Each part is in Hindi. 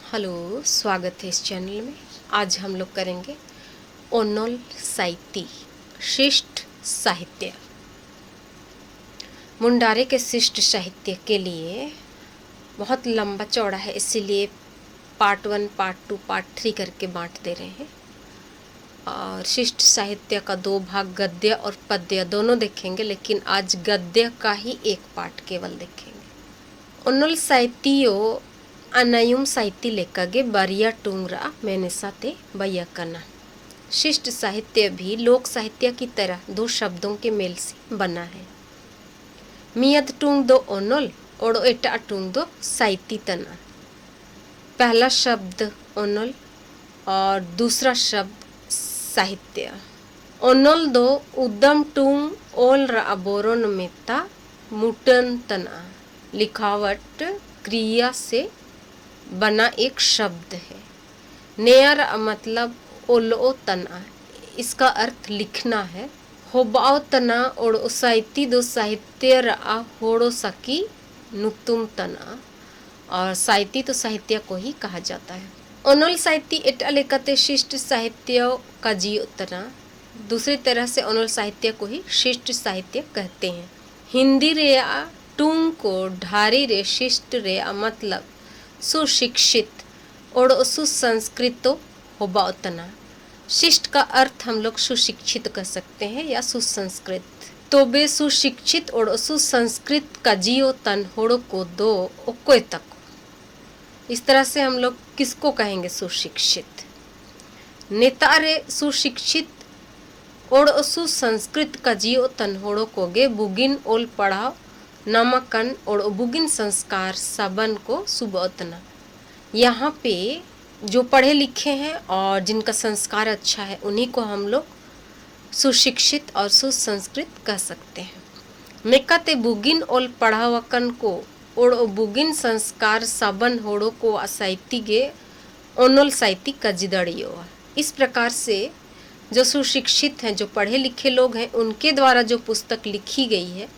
हेलो, स्वागत है इस चैनल में। आज हम लोग करेंगे ओनोल साहित्य, शिष्ट साहित्य। मुंडारे के शिष्ट साहित्य के लिए बहुत लंबा चौड़ा है, इसीलिए पार्ट 1, पार्ट 2, पार्ट 3 करके बांट दे रहे हैं। और शिष्ट साहित्य का 2 भाग गद्य और पद्य दोनों देखेंगे, लेकिन आज गद्य का ही एक पार्ट केवल देखेंगे। ओनोल साहित्य अनायुम साहित्य लेखगे बरिया टूंगरा मेनेसाते बयकना। शिष्ट साहित्य भी लोक साहित्य की तरह 2 शब्दों के मेल से बना है। मियद टूंग दो ओनोल और एटा टूंग दो साहित्य तना। पहला शब्द ओनोल और दूसरा शब्द साहित्य। ओनोल दो उद्दम टूंग ओल राबोरन मेता मुटन तना। लिखावट क्रिया से बना एक शब्द है। नेयर मतलब ओलो तना, इसका अर्थ लिखना है। होबाओ तना और साहित्य दो साहित्य रा होड़ो सकी नुतुम तना, और साहित्य तो साहित्य को ही कहा जाता है। ओनोल साहित्य एटा लेकते शिष्ट साहित्य का जीव तना। दूसरी तरह से ओनोल साहित्य को ही शिष्ट साहित्य कहते हैं। हिंदी रे टूंग को ढारी रे शिष्ट रे मतलब सुशिक्षित और सुसंस्कृत होबा उतना। शिष्ट का अर्थ हम लोग सुशिक्षित कह सकते हैं या सुसंस्कृत। तो बे सुशिक्षित और सुसंस्कृत का जियो तन होड़ो को दो ओकोय तक। इस तरह से हम लोग किसको कहेंगे सुशिक्षित। नेता रे सुशिक्षित और सुसंस्कृत का जियो तन होड़ो को गे बुगिन ओल पढ़ाओ नामकन और बुगिन संस्कार सबन को सुबोतना। यहाँ पे जो पढ़े लिखे हैं और जिनका संस्कार अच्छा है उन्हीं को हम लोग सुशिक्षित और सुसंस्कृत कह सकते हैं। मेकाते बुगिन ओल पढ़ावकन को और बुगिन संस्कार सबन होड़ो को साहित्य गे ओनोल साहित्य का जिदड़ियो। इस प्रकार से जो सुशिक्षित हैं, जो पढ़े लिखे लोग हैं, उनके द्वारा जो पुस्तक लिखी गई है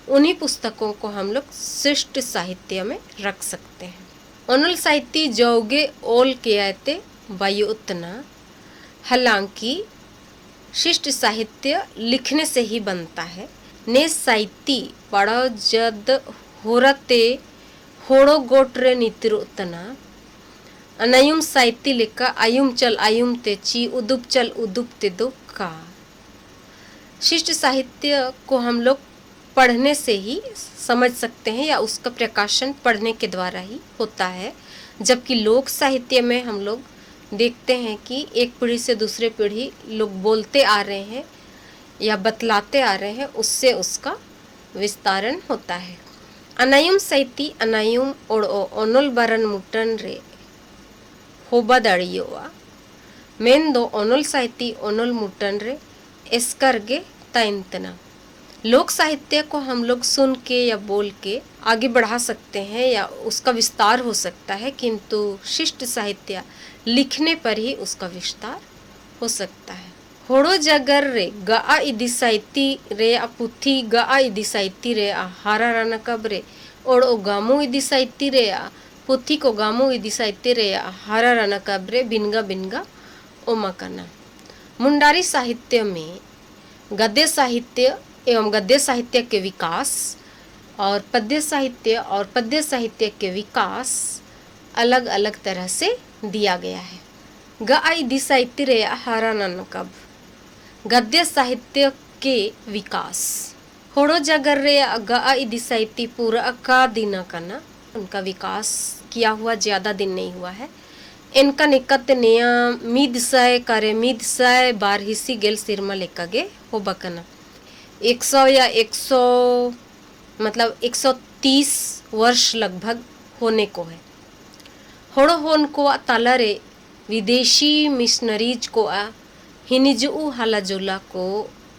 उन्हीं पुस्तकों को हम लोग शिष्ट साहित्य में रख सकते हैं। ओनोल साहित्य जोगे ओल के आते वायु उतना। हालांकि शिष्ट साहित्य लिखने से ही बनता है। ने साहित्य पढ़ो जद होरते होड़ो गोटरे नितिर उतना। अनायुम साहित्य लिखा आयुम चल आयुम ते ची उदुप चल उदुप ते दो का। शिष्ट साहित्य को हम लोग पढ़ने से ही समझ सकते हैं या उसका प्रकाशन पढ़ने के द्वारा ही होता है। जबकि लोक साहित्य में हम लोग देखते हैं कि एक पीढ़ी से दूसरे पीढ़ी लोग बोलते आ रहे हैं या बतलाते आ रहे हैं, उससे उसका विस्तारण होता है। अनायुम साहित्य अनायुम और ओनोल बरन मुटन रे होबा दड़ियोवा। मेन दो ओनोल साहित्य ओनोल मुटन रे एस्करगे तैंतना। लोक साहित्य को हम लोग सुन के या बोल के आगे बढ़ा सकते हैं या उसका विस्तार हो सकता है, किंतु शिष्ट साहित्य लिखने पर ही उसका विस्तार हो सकता है। होड़ो जगर रे गा इदी साहित्य रे पुथी गा इदी साहित्य रे हारा राना कब रे और गामू इदी साहित्य रे पुथी को गामू इदी साहित्य रे हारा राना कब रे बिनगा बिनगा ओमा करना। मुंडारी साहित्य में गद्य साहित्य एवं गद्य साहित्य के विकास और पद्य साहित्य के विकास अलग अलग तरह से दिया गया है। गाई दी साहित्य रे हारानन कब गद्य साहित्य के विकास। होड़ो जगर रे गाई दी साहित्य पूरा का दिन करना, उनका विकास किया हुआ ज़्यादा दिन नहीं हुआ है। इनका निकट नया मीदसाय करे मीदसाय बार हिस्सी गेल सिरमा लेकागे हो बकना। 100 या 100 मतलब 130 वर्ष लगभग होने को है। होड़ो होन को तालारे विदेशी मिशनरीज को हिनिजू हालाजोला को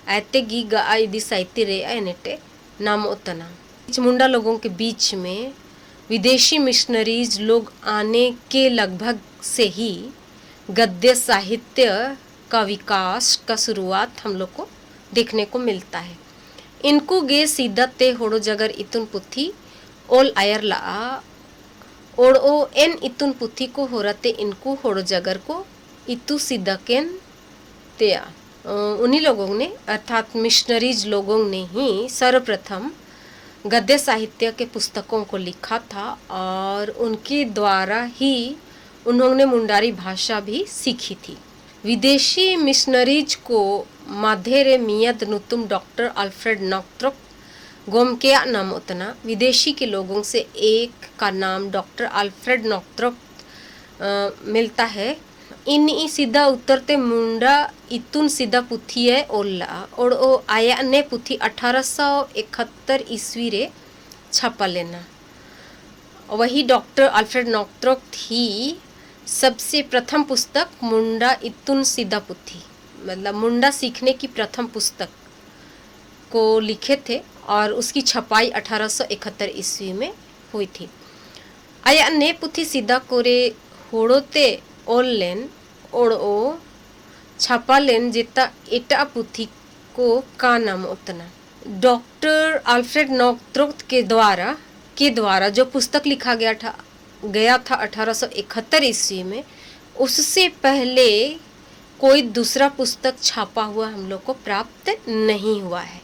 ऐते गी गाई दी साहित्य रे एनेटे नाम उतना। मुंडा लोगों के बीच में विदेशी मिशनरीज लोग आने के लगभग से ही गद्य साहित्य का विकास का शुरुआत हम लोग को देखने को मिलता है। इनको गे सीधा ते होड़ो जगर इतुन पुथी ओल आयर ला ओड़ो एन इतुन पुथी को होरते इनको होड़ो जगर को इतु सिदकेन तेया। उन्हीं लोगों ने अर्थात मिशनरीज लोगों ने ही सर्वप्रथम गद्य साहित्य के पुस्तकों को लिखा था और उनके द्वारा ही उन्होंने मुंडारी भाषा भी सीखी थी। विदेशी मिशनरीज को माधेरे मियद नुतुम डॉक्टर अल्फ्रेड नॉक्ट्रोक गोमकेया नाम उतना विदेशी के लोगों से एक का नाम डॉक्टर अल्फ्रेड नॉक्ट्रोक मिलता है। इन सीधा उतरते मुंडा इतुन सीधा पुथी है ओल्ला और ओ आया ने पुथी 1871 ईस्वी रे छापा लेना। वही डॉक्टर अल्फ्रेड नॉक्ट्रोक थी सबसे प्रथम पुस्तक मुंडा इतुन सीधा पुथी, मतलब मुंडा सीखने की प्रथम पुस्तक को लिखे थे और उसकी छपाई 1871 ईस्वी में हुई थी। आया ने पुथी सीधा कोरे होड़ोते ओलेन ओड़ो छापा लेन जेता एटा पुथी को का नाम उतना। डॉक्टर अल्फ्रेड नॉक्ट्रोक के द्वारा जो पुस्तक लिखा गया था 1871 ईस्वी में, उससे पहले कोई दूसरा पुस्तक छापा हुआ हम लोग को प्राप्त नहीं हुआ है।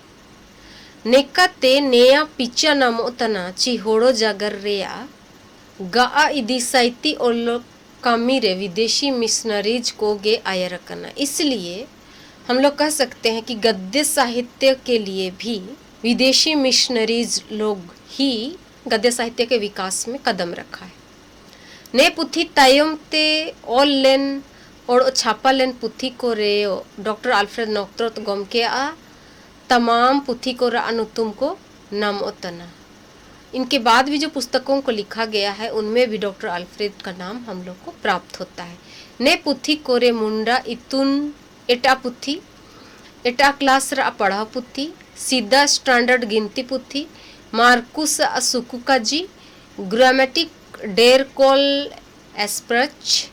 नेकते नेया पिचा नाम उतना चिहोड़ो जागर रेया गा इदी साइती ओलो कामीरे विदेशी मिशनरीज को गे आया रखना। इसलिए हम लोग कह सकते हैं कि गद्य साहित्य के लिए भी विदेशी मिशनरीज लोग ही गद्य साहित्य के विकास में कदम रखा है। ने पुथी तायम ते ऑल लेन और छापा लेन पुथी को रे डॉक्टर अल्फ्रेड नॉक्ट्रोक गोमके आ तमाम पुथी को अनुतुम को नाम उतना। इनके बाद भी जो पुस्तकों को लिखा गया है उनमें भी डॉक्टर अल्फ्रेड का नाम हम लोग को प्राप्त होता है। ने पुथी कोरे मुंडा इतुन एटा पुथी एटा क्लास रा पढ़ा पुथी सीधा स्टैंडर्ड गिनती पुथी मार्कुस असुकुका जी ग्रामेटिक डेर कोल एस्प्रच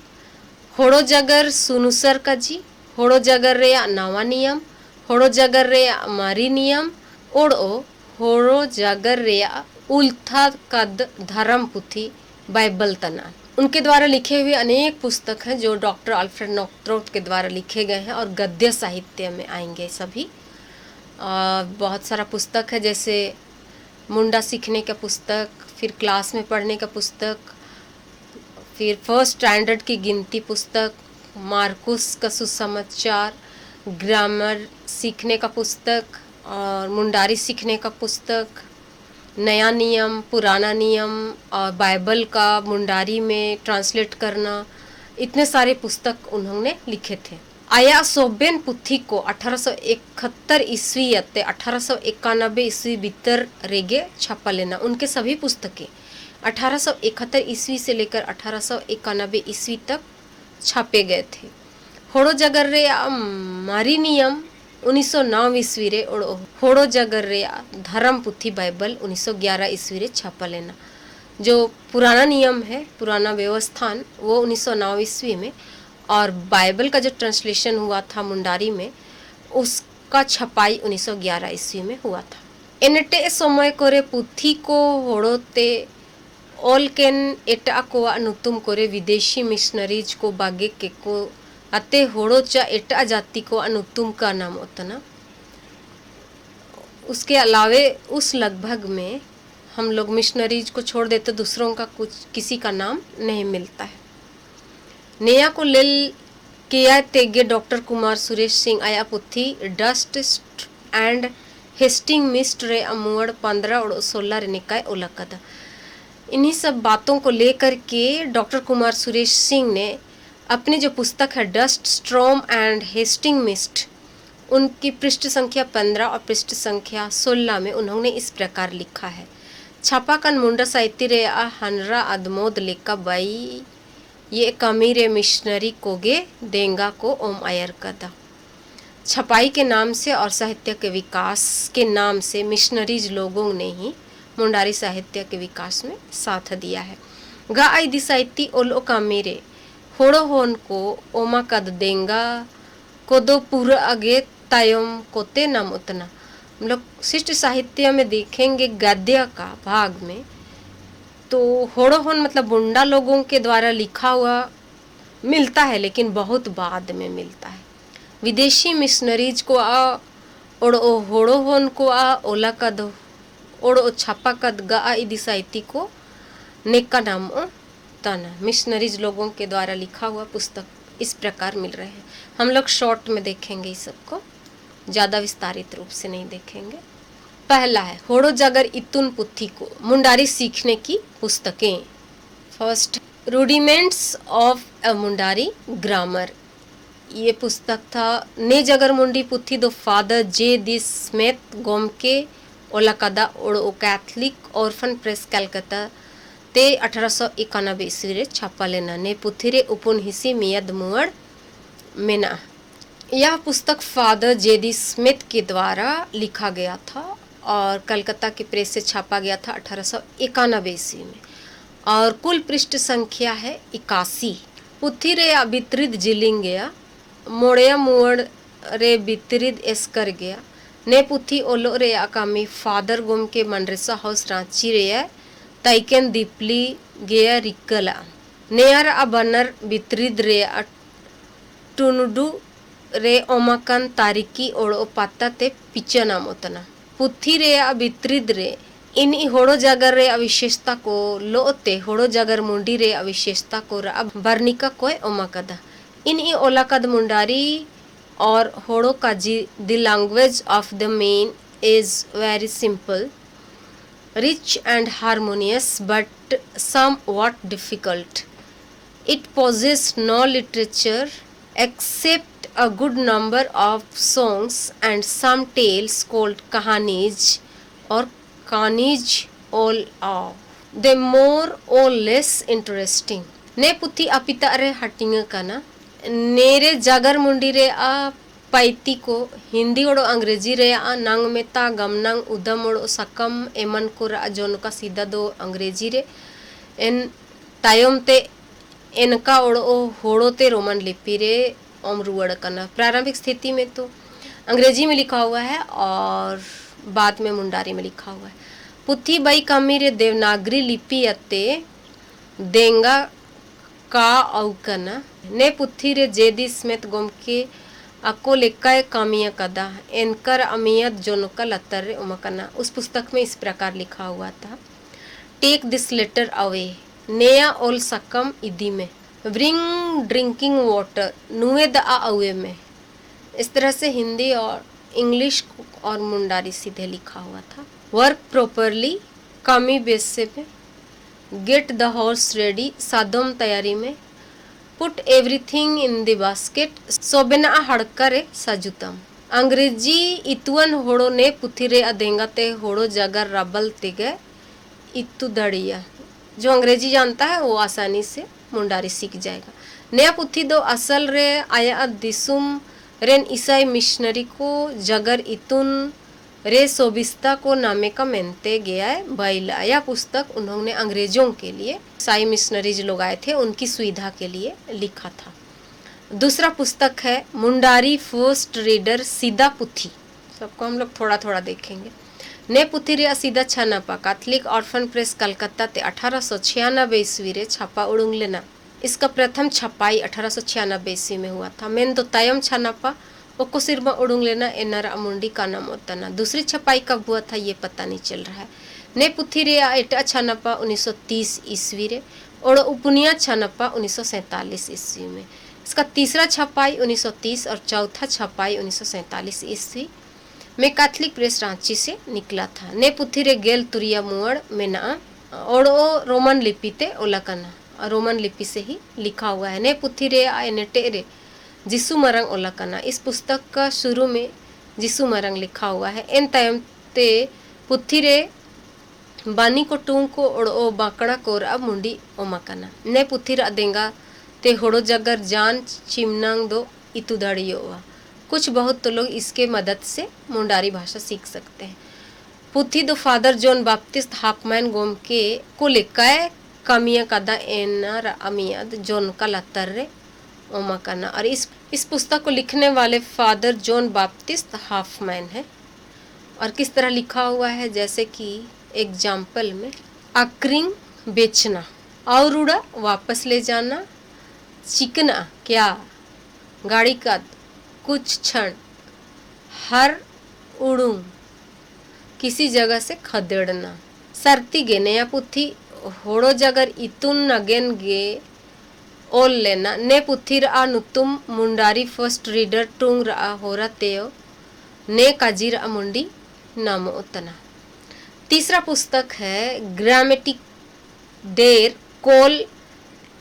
होड़ो जगर सुनुसर का जी होड़ो जगर रे नवा नियम होड़ो जगर रे मारी नियम ओड़ो होड़ो जगर रे उल्था कद धर्म पुथी बाइबल तना। उनके द्वारा लिखे हुए अनेक पुस्तक हैं जो डॉक्टर अल्फ्रेड नॉक्ट्रोक के द्वारा लिखे गए हैं और गद्य साहित्य में आएंगे सभी। बहुत सारा पुस्तक है जैसे मुंडा सीखने का पुस्तक, फिर क्लास में पढ़ने का पुस्तक, फिर फर्स्ट स्टैंडर्ड की गिनती पुस्तक, मार्कुस का सुसमाचार, ग्रामर सीखने का पुस्तक और मुंडारी सीखने का पुस्तक, नया नियम, पुराना नियम और बाइबल का मुंडारी में ट्रांसलेट करना, इतने सारे पुस्तक उन्होंने लिखे थे। आया सोबेन पुथी को 1871 ईस्वी या 1891 ईस्वी भीतर रेगे छापा लेना। उनके सभी पुस्तकें 1871 ईस्वी से लेकर 1891 ईस्वी तक छापे गए थे। होड़ो जगर रे मारी नियम 1909 ईस्वी रे और होड़ो जगर रे धर्म पुथी बाइबल 1911 ईस्वी रे छापा लेना। जो पुराना नियम है, पुराना व्यवस्थान, वो 1909 ईस्वी में और बाइबल का जो ट्रांसलेशन हुआ था मुंडारी में उसका छपाई 1911 ईस्वी में हुआ था। एनटे समय करे पुथी को होड़ोते ऑल केन एटा को अनुतुम करे विदेशी मिशनरीज को बागे के को अते होड़ो चा एटा जाति को अनुतुम का नाम उतना। उसके अलावे उस लगभग में हम लोग मिशनरीज को छोड़ देते दूसरों का कुछ किसी का नाम नहीं मिलता है। नया को लेल किया तेगे डॉक्टर कुमार सुरेश सिंह आया पुथी डस्ट एंड हेस्टिंग मिस्ट रे अमुअड़ 15 और 16 रे निकाय ओलकदा। इन्हीं सब बातों को लेकर के डॉक्टर कुमार सुरेश सिंह ने अपनी जो पुस्तक है dust storm and hasting mist, उनकी पृष्ठ संख्या 15 और पृष्ठ संख्या 16 में उन्होंने इस प्रकार लिखा है। छापाकन मुंडा साहित्य रे हनरा अदमोद लेका बाई ये कमीरे मिशनरी कोगे देंगा को ओम आयर कदा। छपाई के नाम से और साहित्य के विकास के नाम से मिशनरीज लोगों ने ही मुंडारी साहित्य के विकास में साथ दिया है। गा आई दी साहित्य ओलो कामेरे होड़ो होन को ओमा कद देंगा को दो पूरा अगे तायम कोते नाम उतना। हम लोग शिष्ट साहित्य में देखेंगे गद्य का भाग में तो होड़ोहोन मतलब बुंडा लोगों के द्वारा लिखा हुआ मिलता है, लेकिन बहुत बाद में मिलता है। विदेशी मिशनरीज को ओड़ो होड़ोहोन को ओला कद ओड़ो छापा कद गा इदी साहित्य को नेका नाम ताना। मिशनरीज लोगों के द्वारा लिखा हुआ पुस्तक इस प्रकार मिल रहे हैं। हम लोग शॉर्ट में देखेंगे, इस सबको ज़्यादा विस्तारित रूप से नहीं देखेंगे। पहला है होड़ो जागर इतुन पुथी को मुंडारी सीखने की पुस्तकें। First, rudiments of a Mundari grammar. ये पुस्तक था ने जगर मुंडी पुथी दो फादर जे दी स्मिथ गोमके ओलाकादा ओड़ो कैथलिक ऑर्फन प्रेस कलकत्ता ते 1891 ईस्वी रे छापा लेना ने पुथी रे उपुन हिसी मियद मुअड़ मेना। यह पुस्तक फादर जेडी स्मिथ के द्वारा लिखा गया था और कलकत्ता की प्रेस से छापा गया था 1891 ईस्वी में, और कुल पृष्ठ संख्या है 81। पुथी रे वितरित जिलिंग गया मोड़िया मुअड़ रे वितरित एस्कर गया ने पुथी ओलो रे अकामी फादर गुम के मनरेसा हाउस रांची रे तैकेन दीपली गया रिकला नेयर बनर वितरित रे टुनुडू रे ओमाकन तारिकी ओड़ो पाता ते पिचना मोतना। पुथी रे वितरित रे इन होड़ो जागर रे अविशेषता को लोते होड़ो जागर मुंडी रे अविशेषता को बर्निका कोय ओमाकदा। इन ओलाकद मुंडारी और होड़ो का जी the language of the main is very simple, rich and harmonious but somewhat difficult. It possesses no literature except a good number of songs and some tales called kahanis or kanis, all are they more or less interesting. ने पुथी अपिता रे हटिंग कना नेरे जागर मुंडी रे पैती को हिंदी ओड़ो अंग्रेजी रे नंग मेता गमनंग उदम ओड़ो सकम एमन को जोन का सीधा दो अंग्रेजी रे इन तायम ते इनका ओड़ो होड़ो ते रोमन लिपि रे ओम रुवड़ कना। प्रारंभिक स्थिति में तो अंग्रेजी में लिखा हुआ है और बाद में मुंडारी में लिखा हुआ है। पुथी बाई कामी रे देवनागरी लिपि अते देंगा का औकना ने पुथी रे जेदी स्मिथ गोम के अको लेकाय कामिया कदा एनकर अमियत जोनका लतर रे उमकना। उस पुस्तक में इस प्रकार लिखा हुआ था, टेक दिस लेटर अवे नेया ओल सकम इदी में ब्रिंग ड्रिंकिंग वाटर नुए द अवे में। इस तरह से हिंदी और इंग्लिश और मुंडारी सीधे लिखा हुआ था। वर्क प्रॉपरली कामी बेसे में गेट द हॉर्स रेडी सादम तैयारी में put everything in the basket सोबेना हड़करे सजुतम। अंग्रेजी इतुअन होड़ो ने पुथी रे अदेंगा ते होड़ो जगर रबल तिगे इतु दड़िया। जो अंग्रेजी जानता है वो आसानी से मुंडारी सीख जाएगा। नया पुथी दो असल रे आया दिसुम रेन ईसाई मिशनरी को जगर इतुन रे सोबिस्ता को नामे का मेनते गया है बैला। यह पुस्तक उन्होंने अंग्रेजों के लिए, ईसाई मिशनरीज लोग आए थे उनकी सुविधा के लिए लिखा था। दूसरा पुस्तक है मुंडारी फर्स्ट रीडर सीधा पुथी। सबको हम लोग थोड़ा थोड़ा देखेंगे। ने पुथी रे सीधा छानापा कैथलिक ऑर्फन प्रेस कलकत्ता ते 1896 ईस्वी रे छापा उड़ुंग लेना। इसका प्रथम छपाई 1896 ईस्वी में हुआ था। मेन तो तायम छानापा ओको सिरमा उड़ुंग लेना एनर अमुंडी का नाम होता ना। दूसरी छपाई कब हुआ था ये पता नहीं चल रहा है। ने पुथी रे एटा छानापा 1930 ईस्वी रे और उपनिया छानापा 1947 ईस्वी में। इसका तीसरा छपाई 1930 और चौथा छपाई 1947 ईस्वी में कैथलिक प्रेस रांची से निकला था। ने पुथी रे गेल तुरिया मुअड़ मेना और रोमन लिपि ते ओलाकना, रोमन लिपि से ही लिखा हुआ है। ने पुथी रे एनेटे रे जिसु मरंग ओलाकना। इस पुस्तक का शुरू में जिसु मरंग लिखा हुआ है। इन तयम ते पुथी रे बानी को टूंग को ओड़ो बाकड़ा कोर अब मुंडी ओमाकना। ने पुथी रा देंगा ते होड़ो जगर जान चिमनांग दो इतुदाड़ियोवा। कुछ बहुत तो लोग इसके मदद से मुंडारी भाषा सीख सकते हैं। पुथी दो फादर जॉन बाप्टिस्ट हाफमैन गोम के को लेकाय कामिया कदा एनर अमियद जॉन का लतर रे ओमाकना। और इस पुस्तक को लिखने वाले फादर जॉन बाप्टिस्ट हाफमैन है। और किस तरह लिखा हुआ है, जैसे कि एग्जाम्पल में अक्रिंग बेचना, और उड़ा वापस ले जाना, चिकना क्या गाड़ी का कुछ क्षण, हर उड़ू किसी जगह से खदेड़ना, सरती गे नया पुथी होड़ो जगर इतुन नगेन गे ओल लेना, ने पुथी रा नुतुम मुंडारी फर्स्ट रीडर टूंग रा होरा तेयो ने काजी रा मुंडी नामो उतना। तीसरा पुस्तक है ग्रामेटिक डेर कोल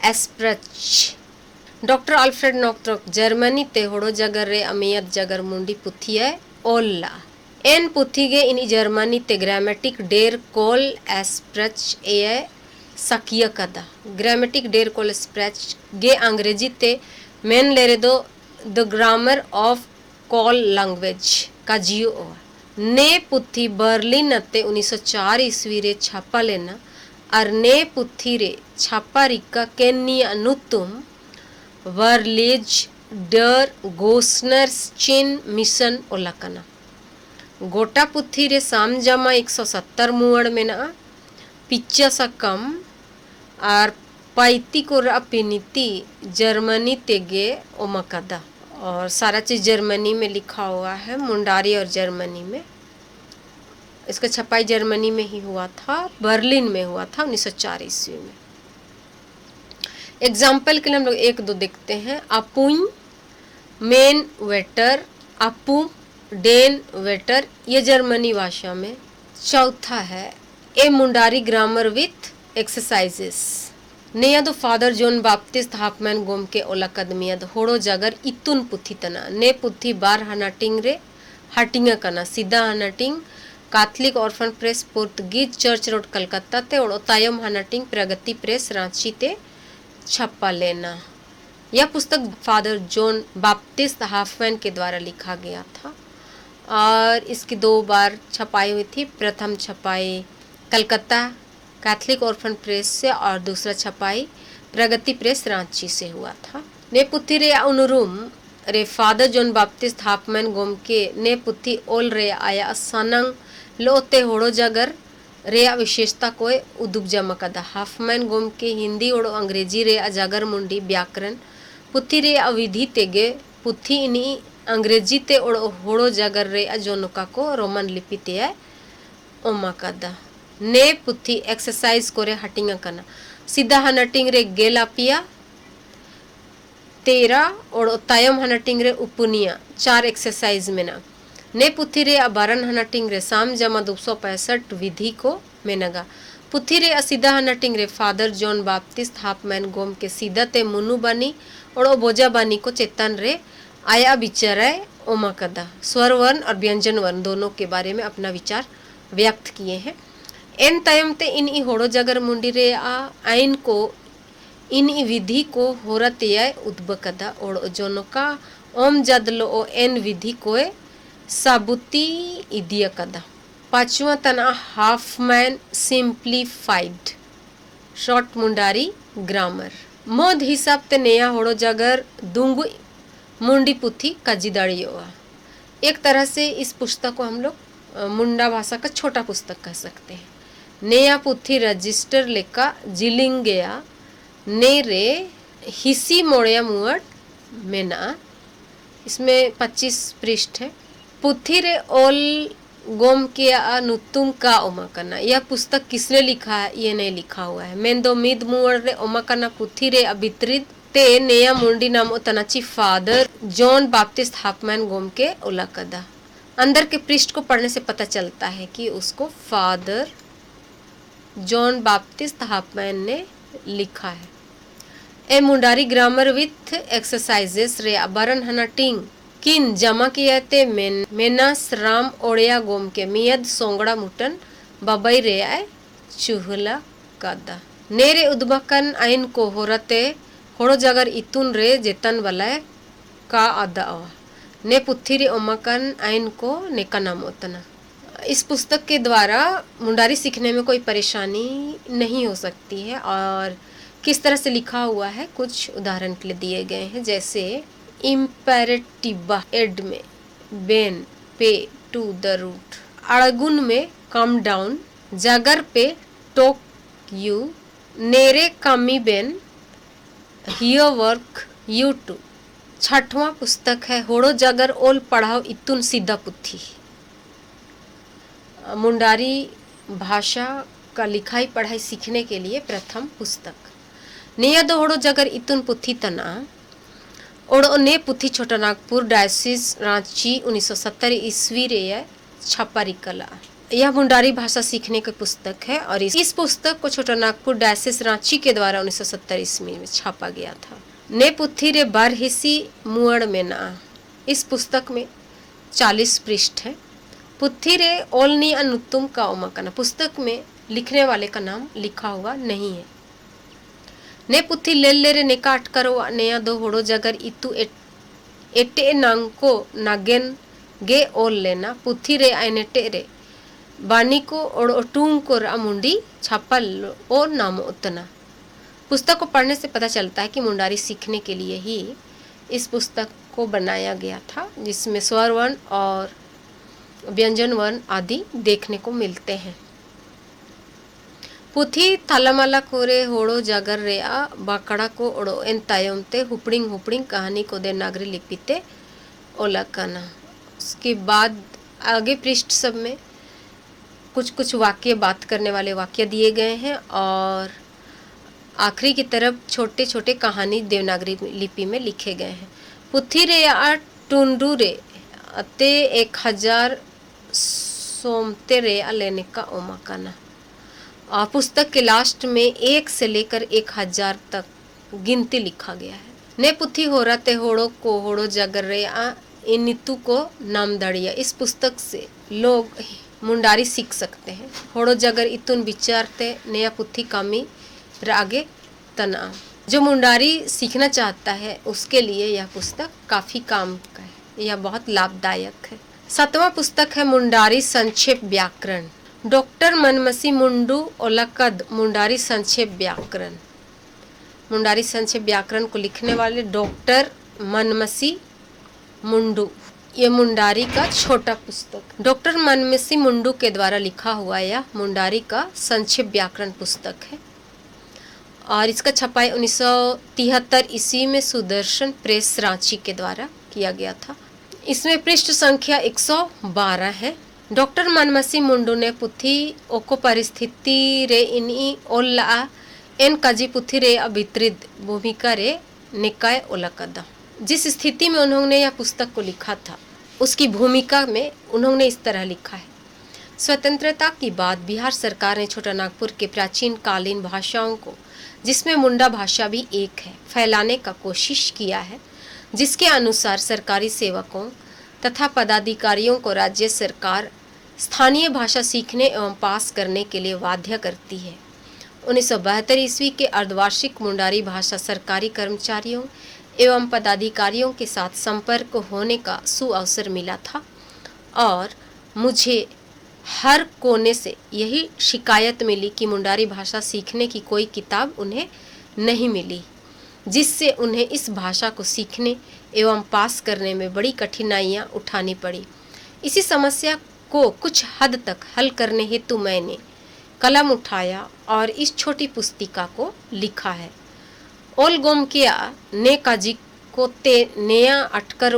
एस्प्रच, डॉक्टर अल्फ्रेड नॉक्ट्रोक जर्मनी ते होड़ो जगर रे अमियत जगर मुंडी पुथी है Ola N पुथी gay in Germany ते ग्रामेटिक डेर कोल एस्प्रच ए सकिया कदा, ग्रामेटिक डेर कोल एस्प्रच गे अंग्रेजी ते मेन ले रे दो the grammar of call language का जियो ने पुथी बर्लिन अते 1904 ईस्वी रे छापा लेना, और ने पुथी रे छापा रिका केनी अनुतुम वर्लेज डर गोस्नर चिन मिशन ओलाकना, गोटा पुथी रे साम जमा 170 मुअड़ में ना पिच्चा सा कम और पैती को पिनीति जर्मनी तेगे ओमकदा, और सारा चीज़ जर्मनी में लिखा हुआ है, मुंडारी और जर्मनी में। इसका छपाई जर्मनी में ही हुआ था, बर्लिन में हुआ था 1904 ईस्वी में। एग्जाम्पल के लिए हम लोग एक दो देखते हैं। अपुन मेन वेटर, अपू डेन वेटर, ये जर्मनी भाषा में। चौथा है ए मुंडारी ग्रामर विथ एक्सरसाइजेस, नेया दो फादर जोन बाप्तिस्ट हाफमैन गोम के ओलाकदमियद होड़ो जगर इतुन पुथी तना, ने पुथी बार हनाटिंग रे हटिंग कना, सीधा हनाटिंग Catholic orphan press Portuguese church road Calcutta ते और तायम हनाटिंग प्रगति प्रेस रांची ते छपा लेना। यह पुस्तक फादर जॉन बाप्तिस्ट हाफमैन के द्वारा लिखा गया था और इसकी 2 बार छपाई हुई थी। प्रथम छपाई कलकत्ता कैथलिक ऑर्फन प्रेस से और दूसरा छपाई प्रगति प्रेस रांची से हुआ था। ने पुथी रे अनुरूम रे फादर जॉन बाप्तिस्ट हाफमैन गोम के ने पुथी ओल रे आया सनंग लोते होड़ो जगर रे विशेषता कोई उदुब जमकदा, हाफमैन गोम के हिंदी और अंग्रेजी रे अजागर मुंडी व्याकरण पुथी रे अविधि तेगे पुथी इनी अंग्रेजी ते और होड़ो जगर रे अजोनुका को रोमन लिपि ते ओमकदा, ने पुथी एक्सरसाइज कोरे हटिंग कना, सीधा हनटिंग रे गेलापिया 13 और तायम हनटिंग रे उपुनिया 4 एक्सरसाइज में ना, ने पुथी रे अबारन हनटिंग रे साम जमा 265 विधि को मेनगा, पुथी रे असीधा हनटिंग रे फादर जॉन बाप्तिस्ट हाफमैन गोम के सीधा ते मुनु बानी और बोजा बानी को चेतन रे आया विचाराय ओमकदा, स्वर वर्ण और व्यंजन वर्ण दोनों के बारे में अपना विचार व्यक्त किए हैं। एन तयम ते इन ई होड़ो जगर मुंडी रे आइन को इन ई विधि को होरतिया उद्बकदा और जोनका ओम जदलो ओ एन विधि कोए साबुती इदिया कदा। 5वां तना Hoffmann simplified short Mundari grammar, मोद हिसाब ते नया होड़ो जगर दुंगु मुंडी पुथी काजीदाड़ियोआ। एक तरह से इस पुस्तक को हम लोग मुंडा भाषा का छोटा पुस्तक कह सकते हैं। नया पुथी रजिस्टर लेका जिलिंग गया ने रे हिसी मोड़िया मुअट मेना, इसमें 25 पृष्ठ है। पुथी रे ओल गोम के नुतुम का ओमाकना, यह पुस्तक किसने लिखा है ये नहीं लिखा हुआ है। मेंदो मिद मुअर रे ओमाकना पुथी रे अभित्रित ते नया मुंडी नाम तनाची फादर जॉन बाप्तिस्ट हाफमैन गोम के ओलाकदा। अंदर के पृष्ठ को पढ़ने से पता चलता है कि उसको फादर जॉन बाप्तिस्ट हाफमैन ने लिखा है। ए मुंडारी ग्रामर विथ एक्सरसाइजेस रे अबरन हनाटिंग किन जमा किया ते मेनास राम ओड़िया गोम के मियद सोंगड़ा मुटन बबई रे आए चूहला कदा, नेरे उद्बकन आइन को होरते होड़ो जगर इतुन रे जेतन वलय का अदावा, ने पुथी रे ओमकन आइन को नेका नाम उतना। इस पुस्तक के द्वारा मुंडारी सीखने में कोई परेशानी नहीं हो सकती है और किस तरह से लिखा हुआ है कुछ उदाहरण के लिए दिए गए हैं, जैसे इम्पेरेटिवा एड में बेन पे टू द रूट, अड़गुन में कम डाउन, जगर पे टोक यू नेरे कामी बेन हियो वर्क यूट्यूब। छठवां पुस्तक है होड़ो जागर ओल पढ़ाओ इतुन सीधा पुथी। मुंडारी भाषा का लिखाई पढ़ाई सीखने के लिए प्रथम पुस्तक। नेया दो होड़ो जागर इतुन पुथी तना ओड़ो ने पुथी छोटा नागपुर डायसिस रांची 1970 ईस्वी रे छापारी कला। यह मुंडारी भाषा सीखने की पुस्तक है और इस पुस्तक को छोटा नागपुर डायसिस रांची के द्वारा 1970 ईस्वी में छापा गया था। ने पुथी रे बार हिसी मुअड़ में ना। इस पुस्तक में 40 पृष्ठ है। पुथी रे ओलनी अनुत्तम का ओमकना। पुस्तक में लिखने वाले का नाम लिखा हुआ नहीं है। ने पुथी ले रे नेकाट करो नेया दो होड़ो जगर इतु एटे नांको नागेन गे ओल लेना। पुथी रे आइनेटे रे बानी को और टूंग को मुंडी छापल ओ नाम उतना। पुस्तक को पढ़ने से पता चलता है कि मुंडारी सीखने के लिए ही इस पुस्तक को बनाया गया था, जिसमें स्वर वर्ण और व्यंजन वर्ण आदि देखने को मिलते हैं। पुथी थालामाला कोरे होड़ो जागर रेया बाकड़ा को ओड़ो एन तायमते हुपड़िंग हुपड़िंग कहानी को दे नागरी लिपिते ओलकना। उसके बाद आगे पृष्ठ सब में कुछ कुछ वाक्य बात करने वाले वाक्य दिए गए हैं और आखिरी की तरफ छोटे छोटे कहानी देवनागरी लिपि में लिखे गए हैं। पुथी रे या टुंडू रे अते 1000 सोमते रे लेने का ओमाकाना। और पुस्तक के लास्ट में 1 से लेकर 1000 तक गिनती लिखा गया है। ने पुथी हो रते होड़ो को होड़ो जागर रे इनितु को नाम दड़िया। इस पुस्तक से लोग मुंडारी सीख सकते हैं। होड़ो जागर इतुन विचारते नया पुथी कामी रागे तना। जो मुंडारी सीखना चाहता है उसके लिए यह पुस्तक काफ़ी काम का है। यह बहुत लाभदायक है। 7वां पुस्तक है मुंडारी संक्षेप व्याकरण। डॉक्टर मनमसी मुंडू ओलकद मुंडारी संक्षेप व्याकरण। मुंडारी संक्षेप व्याकरण को लिखने वाले डॉक्टर मनमसी मुंडू। यह मुंडारी का छोटा पुस्तक। डॉक्टर मनमसी मुंडू के द्वारा लिखा हुआ यह मुंडारी का संक्षेप व्याकरण पुस्तक है और इसका छपाई 1973 ईस्वी में सुदर्शन प्रेस रांची के द्वारा किया गया था। इसमें पृष्ठ संख्या 112 है। डॉक्टर मनमसी मुंडू ने पुथी ओको परिस्थिति रे इनी ओल्ला एन काजी पुथी रे अभित्रित भूमिका रे निकाय ओलकदा। जिस स्थिति में उन्होंने यह पुस्तक को लिखा था उसकी भूमिका में उन्होंने इस तरह लिखा है। स्वतंत्रता की बाद बिहार सरकार ने छोटा नागपुर के प्राचीन कालीन भाषाओं को, जिसमें मुंडा भाषा भी एक है, फैलाने का कोशिश किया है, जिसके अनुसार सरकारी सेवकों तथा पदाधिकारियों को राज्य सरकार स्थानीय भाषा सीखने एवं पास करने के लिए बाध्य करती है। 1972 ईस्वी के अर्धवार्षिक मुंडारी भाषा सरकारी कर्मचारियों एवं पदाधिकारियों के साथ संपर्क होने का सुअवसर मिला था और मुझे हर कोने से यही शिकायत मिली कि मुंडारी भाषा सीखने की कोई किताब उन्हें नहीं मिली, जिससे उन्हें इस भाषा को सीखने एवं पास करने में बड़ी कठिनाइयां उठानी पड़ी। इसी समस्या को कुछ हद तक हल करने हेतु मैंने कलम उठाया और इस छोटी पुस्तिका को लिखा है। ओल गोम किया ने काजी को ते नया अटकर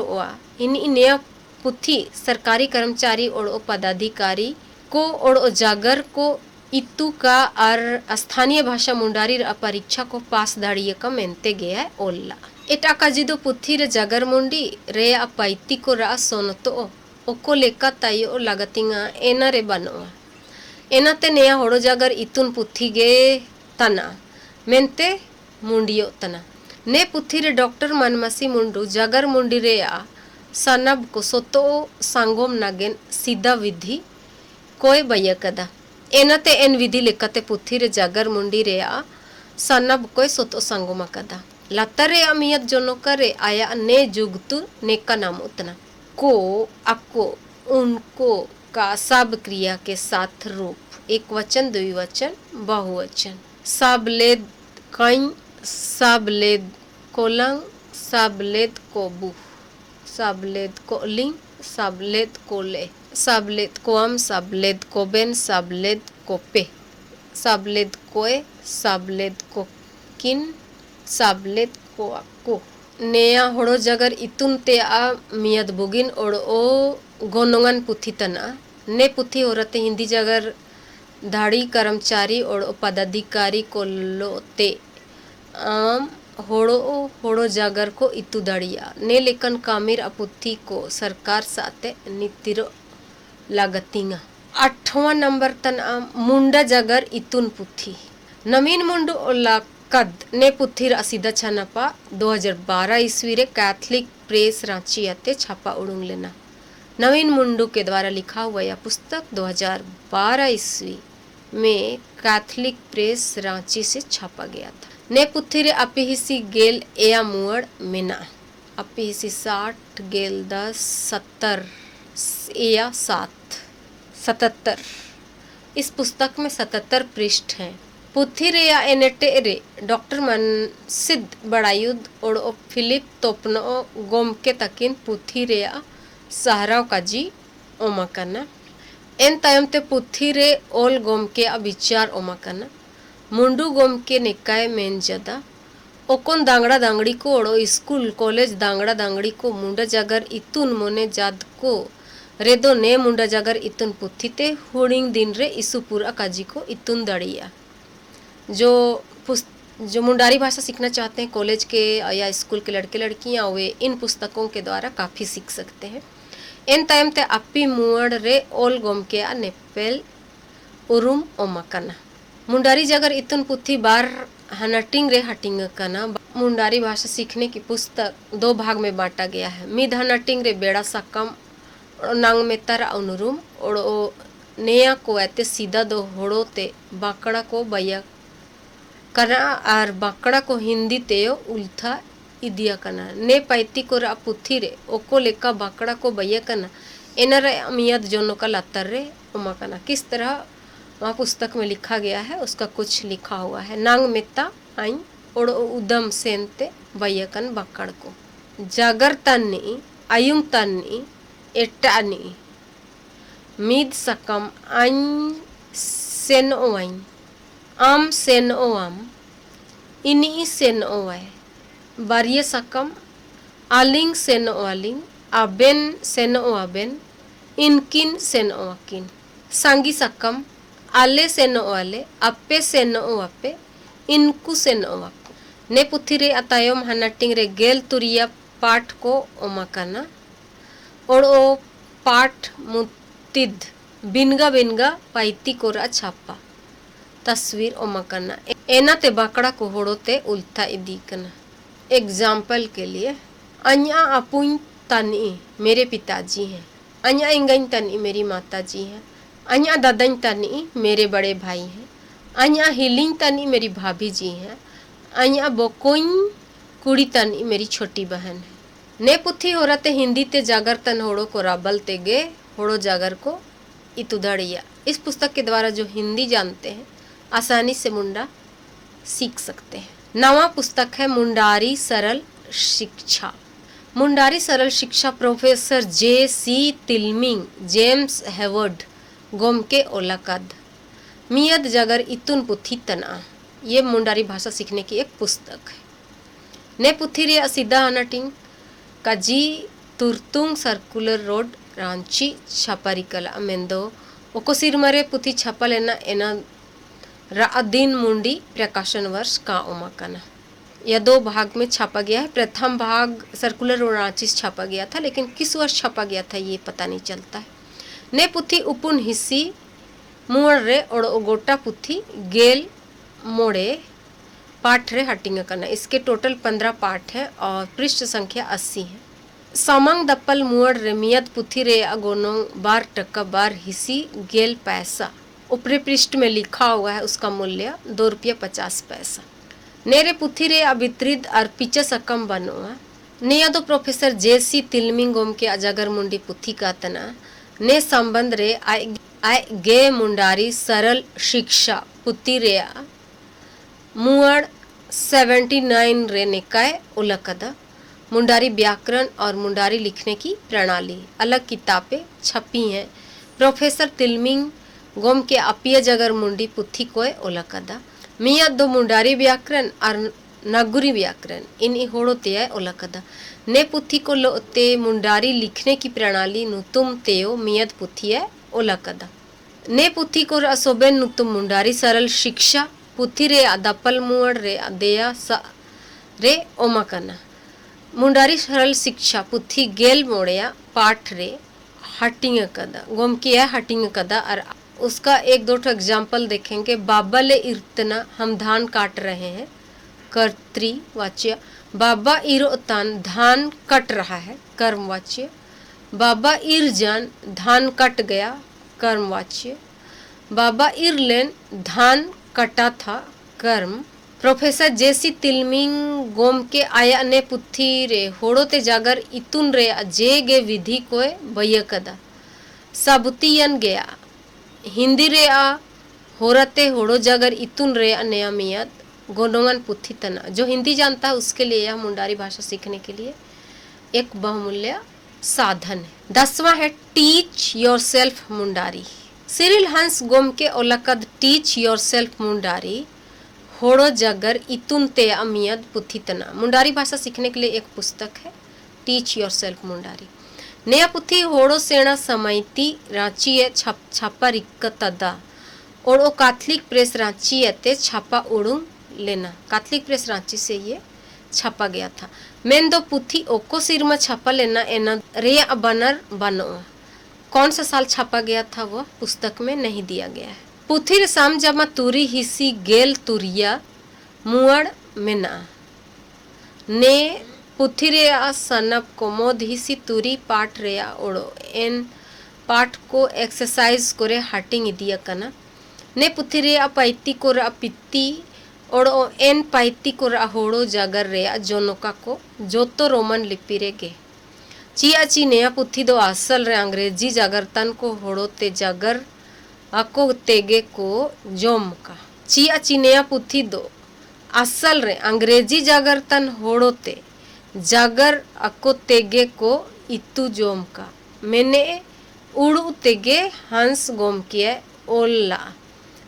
इन नया पुथी सरकारी कर्मचारी और पदाधिकारी को और जागर को इतु का और स्थानीय भाषा मुंडारी परीक्षा को पास दाड़िए का मेनते गया है ओल्ला। एटा काजी दो पुथी रे जागर मुंडी रे अपैती को रा सोनतो ओको लेका तायो लगतिंगा एना रे बनोआ। एनाते नया होड़ो जागर इतुन पुथी गे तना मेनते मुंडियो तना। ने पुथी रे डॉक्टर मनमसी मुंडू जागर मुंडी रे सनब को सोतो सांगोम नागेन सीधा विधि कोई बयकदा। एनाते एन विधि लेकते पुथी रे जागर मुंडी रे सनब कोई सोतो सांगोम कदा। लतरे अमियत जोनो करे आया ने जुगतु नेका नाम उतना। को अको उनको का सब क्रिया के साथ रूप एक वचन द्विवचन बहुवचन। सबलेद कई सबलेद कोलंग सबलेद कोबू सबलेद कोलिंग सबलेद कोले सबलेद कोम सबलेद कोबेन सबलेद कोपे सबलेद कोए साबलेद को किन साबलेद को नेया होड़ो जगर इतुन ते आ मियद बुगिन और ओ गोनोंगन पुथी तना ने पुथी होरते हिंदी जगर धाड़ी कर्मचारी और पदाधिकारी को लोते आम होड़ो होड़ो जागर को इतु दड़िया ने लेकन कामिर अपुथी को सरकार साथे नितिरो लागतिंगा 8वां नंबर तन मुंडा जागर इतुन पुथी नवीन मुंडू ओलाकद ने पुथी असीदा छानपा 2012 ईस्वी रे कैथलिक प्रेस रांची आते छापा उड़ूंग लेना। नवीन मुंडू के द्वारा लिखा हुआ यह पुस्तक 2012 ईस्वी में कैथलिक प्रेस रांची से छापा गया था। ने पुथी रे अपिहिसी गेल एया मुअड़ मेना अपिहिसी 60 गेल 10 70 एया 77। इस पुस्तक में 77 पृष्ठ हैं। पुथी रे या एनेटे रे डॉक्टर मनसिद बड़ायुद और फिलिप तोपनो गोमके तकिन पुथी रे या सहराव काजी ओमाकना एन तायमते पुथी रे ओल गोमके विचार ओमाकना मुंडू गोमके निकाय मेन जदा ओकोन दांगड़ा दांगड़ी को ओड़ो स्कूल कॉलेज दांगड़ा दांगड़ी को मुंडा जागर इतुन मोने जाद को रेदो ने मुंडा जागर इतुन पुथी ते हुड़िंग दिन रे इसुपुरा काजी को इतुन दड़िया। जो मुंडारी भाषा सीखना चाहते हैं कॉलेज के या स्कूल के लड़के लड़कियां वे इन पुस्तकों के द्वारा काफ़ी सीख सकते हैं। इन टाइम ते अपी मुअड़ रे ओल गोम के नेपेल उरुम ओमाकना मुंडारी जगर इतुन पुथी बार हनटिंग रे हटिंग कना मुंडारी भाषा सीखने की पुस्तक 2 भाग में बांटा गया है। मिद हनटिंग रे बेड़ा सकम नांग में तर अनुरुम और नेया को ऐते सीधा दो होड़ो ते बाकड़ा को बैया कना और बाकड़ा को हिंदी तेयो उल्था इदिया कना ने पैती को रा पुथी रे ओको लेका बाकड़ा को बैया कना एनर मियद जोनो का लतर रे उमा कना। किस तरह वहाँ पुस्तक में लिखा गया है उसका कुछ लिखा हुआ है। नांग मेता आई और उदम सेनते बैया कन बाकड़ को जागर तन्नी आयुंग तन्नी एटानी मीद सकम आइन सेन ओवाइन आम सेन ओआम इनी सेन ओवाय बारिय सकम आलिंग सेन ओआलिंग आबेन सेन ओआबेन इनकिन सेन ओआकिन सांगी सकम आले सेन ओआले अपे सेन ओआपे इनको सेन ओआको ने पुथी रे अतायम हनाटिंग रे गेल तुरिया पाठ को ओमाकना और ओ पाठ मुतिद बिनगा बिनगा पाइती को रा छापा तस्वीर ओमाकना एना ते बाकड़ा को होड़ो ते उल्था इदी कना। एग्जाम्पल के लिए अन्या अपुन तनी मेरे पिताजी हैं, अन्या इंगन तनी मेरी माता जी हैं, अन्या दादन तनी मेरे बड़े भाई हैं, अन्या हिलिंग तनी मेरी भाभी जी हैं, अन्या बोकोइन कुड़ी तनी मेरी छोटी बहन है। ने पुथी हो रते हिंदी ते जागर तन होड़ो को राबल ते गे होड़ो जागर को इतुदड़िया। इस पुस्तक के द्वारा जो हिंदी जानते हैं आसानी से मुंडा सीख सकते हैं। नवा पुस्तक है मुंडारी सरल शिक्षा। मुंडारी सरल शिक्षा प्रोफेसर J.C. तिलमिंग जेम्स हेवर्ड गोमके ओलाकद मियद जगर इतुन पुथी तना। ये मुंडारी भाषा सीखने की एक पुस्तक है। ने पुथी रे सीधा अनटिंग काजी तुरतुंग सर्कुलर रोड रांची छापारिकला मेंदो ओको सिरमरे पुथी छापा लेना एना राअदीन मुंडी प्रकाशन वर्ष का ओमाकना। यह 2 भाग में छापा गया है। प्रथम भाग सर्कुलर रोड रांची से छापा गया था लेकिन किस वर्ष छापा गया था ये पता नहीं चलता है। ने पुथी उपुन हिस्सी मुड़ रे और गोटा पुथी गेल मोड़े पाठ रे हटिंग करना। इसके टोटल 15 पाठ है और पृष्ठ संख्या 80 है। समंग दप्पल मुड़ रे मियद पुथी रे अगोनो 12 टका 12 हिस्सी गेल पैसा ऊपरी पृष्ठ में लिखा हुआ है। उसका मूल्य 2 रुपये 50 पैसा। नेरे पुथी रे अभित्रिद और पीछे सकम बनोआ ने दो प्रोफेसर J.C. तिलमिंग गोम के अजागर मुंडी पुथी का तना ने संबंध रे आय गे मुंडारी सरल शिक्षा पुथी रे मुअड़ 79 रे निकाय उलकदा मुंडारी व्याकरण और मुंडारी लिखने की प्रणाली अलग किताबें छपी हैं। प्रोफेसर तिलमिंग गोम के अपिय जगर मुंडी पुथी कोय ओलकदा मिया दो मुंडारी व्याकरण और नागुरी व्याकरण इन होड़ो ते ओलकदा ने पुथी को लोते मुंडारी लिखने की प्रणाली नुतुम तेयो मियद पुथी है ओलकदा ने पुथी को असोबेन नुतुम मुंडारी सरल शिक्षा पुथी रे दपल मुअड़ रे देया रे ओमकना मुंडारी सरल शिक्षा पुथी गेल मोड़िया पाठ रे हटिंग कदा गोम किया हटिंग कदा और उसका एक दो एग्जाम्पल देखेंगे। बाबा ले इतना हम धान काट रहे हैं कर्तृवाच्य, बाबा इरो तान धान कट रहा है कर्मवाच्य, बाबा इर जान धान कट गया कर्मवाच्य, बाबा इरलेन धान कटा था कर्म। प्रोफेसर जेसी तिलमिंग गोम के आया ने पुथी रे होड़ो ते जागर इतुन रे जे गे विधि कोय बयकदा साबुतियन गया हिंदी रे होरते होड़ो जागर इतुन रे नियमित गोनोंगन पुथी तना। जो हिंदी जानता है उसके लिए यह मुंडारी भाषा सीखने के लिए एक बहुमूल्य साधन है। 10वां है टीच योरसेल्फ मुंडारी। सिरिल हंस गोम के ओलकद टीच योरसेल्फ मुंडारी होड़ो जागर इतुन ते अमियद पुथी तना। मुंडारी भाषा सीखने के लिए एक पुस्तक है टीच योरसेल्फ मुंडारी। नया पुथी होड़ो सेना समयती रांची है छापा रिक्कतदा और कैथलिक प्रेस रांची ते छापा उड़ू लेना। कैथलिक प्रेस रांची से ये छापा गया था। मेन दो पुथी ओको सिर में छापा लेना एना रे बनर बनो। कौन सा साल छापा गया था वह पुस्तक में नहीं दिया गया है। पुथी रे साम जमा तुरी हिसी गेल तुरिया मुअड़ मेना ने पुथी रे सनप कोमोद हिसी तुरी पाठ रे ओड़ो एन पाठ को एक्सरसाइज करे हटिंग इदिया कना ने पुथी रे पैती को पित्ती ओड़ो एन पैती को होड़ो जागर रे जोनोका को जोतो रोमन लिपि रे गे चिया ची नया पुथी दो असल रे अंग्रेजी जागरतन को होड़ो ते जागर अको तेगे को जोम का चिया ची नया पुथी दो असल रे अंग्रेजी जागरतन होड़ो ते जागर अको तेगे को इतु जोम का मैंने उड़ू तेगे हंस गोम किया ओल्ला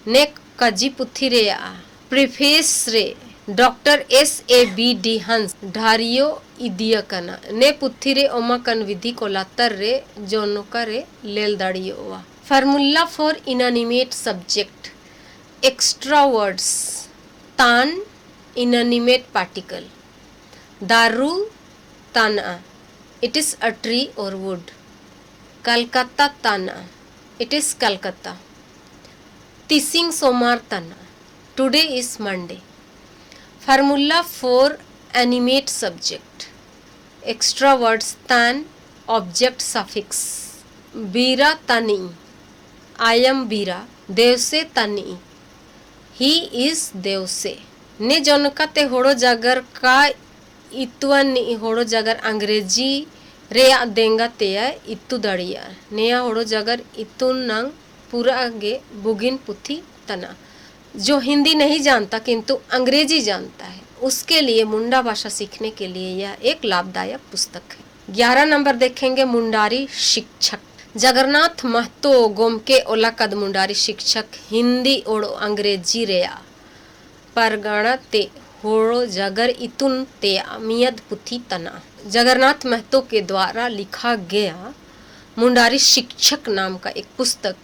ने कजी पुथी रे प्रीफेस रे डॉक्टर SABD हंस ढारियो इदिया कना ने पुथी रे ओमा कन विधि को लातर रे जोनोका रे लेल दाड़ियो वा। Formula for inanimate subject extra words तान इनएनिमेट पार्टिकल दारू तना इट इज अ ट्री और वुड कलकत्ता तना इट इज कलकत्ता तिसिंग सोमार तना today is Monday. Formula for animate subject extra words तान ऑब्जेक्ट सफिक्स बीरा तनी आई एम बीरा देवसे तनी ही इज देवसे ने जनका ते होड़ो जागर का इतुअन होड़ो जागर अंग्रेजी रे देंगा ते इतु दड़िया नेया होड़ो जागर इतुन नंग पूरा आगे बुगिन पुथी तना। जो हिंदी नहीं जानता किंतु अंग्रेजी जानता है उसके लिए मुंडा भाषा सीखने के लिए यह एक लाभदायक पुस्तक है। 11 नंबर देखेंगे मुंडारी शिक्षक। जगन्नाथ महतो गोम के ओलाकद मुंडारी शिक्षक हिंदी और अंग्रेजी रेया परगणा ते होड़ो जागर इतुन ते अमियद पुथी तना। जगन्नाथ महतो के द्वारा लिखा गया मुंडारी शिक्षक नाम का एक पुस्तक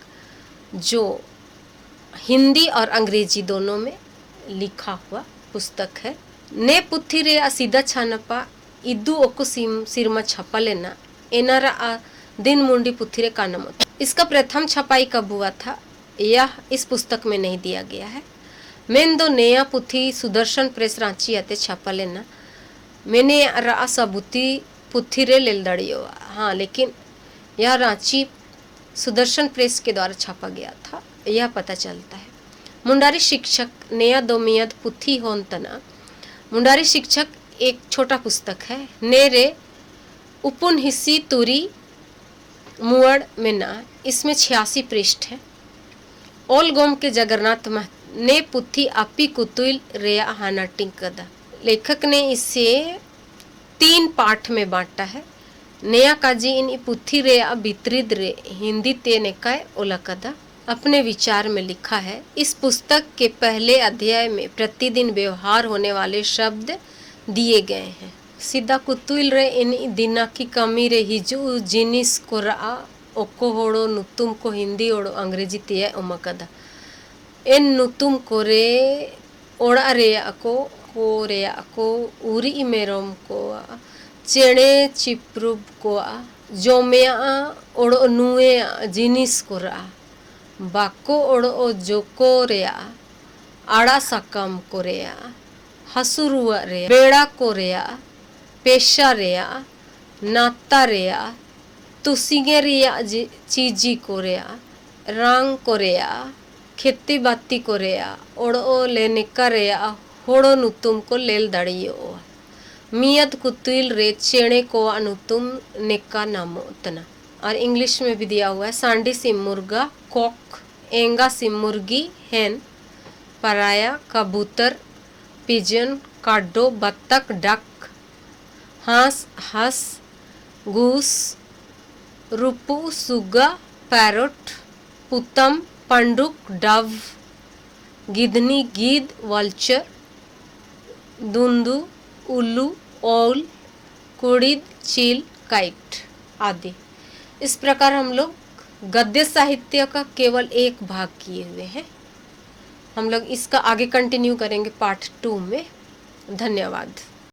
जो हिंदी और अंग्रेजी दोनों में लिखा हुआ पुस्तक है। ने पुथी रे सीधा छानपा इदु ओको सिरमा छपा लेना एनारा दिन मुंडी पुथी रे कानमत। इसका प्रथम छपाई कब हुआ था यह इस पुस्तक में नहीं दिया गया है। मैंने दो नया पुथी सुदर्शन प्रेस रांची आते छापा लेना मैंने रा सबूती पुथी रे लेल दड़ियो। हाँ लेकिन यह रांची सुदर्शन प्रेस के द्वारा छापा गया था यह पता चलता है। मुंडारी शिक्षक नया दो मियद पुथी होन तना। मुंडारी शिक्षक एक छोटा पुस्तक है। नेरे उपुन हिस्सी तुरी मुअड़ मेना इसमें 86 पृष्ठ है। ओल गोम के जगन्नाथ ने पुथी आपी कुतुल रेया हानाटिंग कदा। लेखक ने इसे 3 पाठ में बांटा है। नया काजी इन पुथी रे वितरित रे हिंदी ते नेकाय ओला कदा अपने विचार में लिखा है। इस पुस्तक के पहले अध्याय में प्रतिदिन व्यवहार होने वाले शब्द दिए गए हैं। सीधा कुतुल रे इन दिना की कमी रे हिजू जिनिस को रा ओको होड़ो नुतुम को हिंदी ओड़ो अंग्रेजी तिया उमकदा इन नुतुम को रे ओड़ा रे को उरी मेरम को चेणे चिप्रुब को जोमेया ओड़ो नुए जिनिस को रा बाको ओड़ो जोको रेया आड़ा साकम को रेया हसुरुआ रेया बेड़ा को रेया पेशा रेया नाता रेया तुसिगे रेया चीजी को रेया रंग को रेया खेती बाती को रेया ओड़ो लेनिका रेया होड़ो नुतुम को लेल दड़ियो मियत कुतिल रे चेणे को अनुतुम नेका नामो उतना। और इंग्लिश में भी दिया हुआ है। सांडी सी मुर्गा कॉक, एंगा सी मुर्गी हैन, पराया कबूतर पिजन, काडो बत्तख डक, हांस हंस, गूस रुपु सुगा पैरोट, पुतम पंडुक डव, गिधनी गीद वल्चर, दुंदू उल्लू ओल, कुड़िद चील काइट आदि। इस प्रकार हम लोग गद्य साहित्य का केवल एक भाग किए हुए हैं। हम लोग इसका आगे कंटिन्यू करेंगे पार्ट 2 में। धन्यवाद।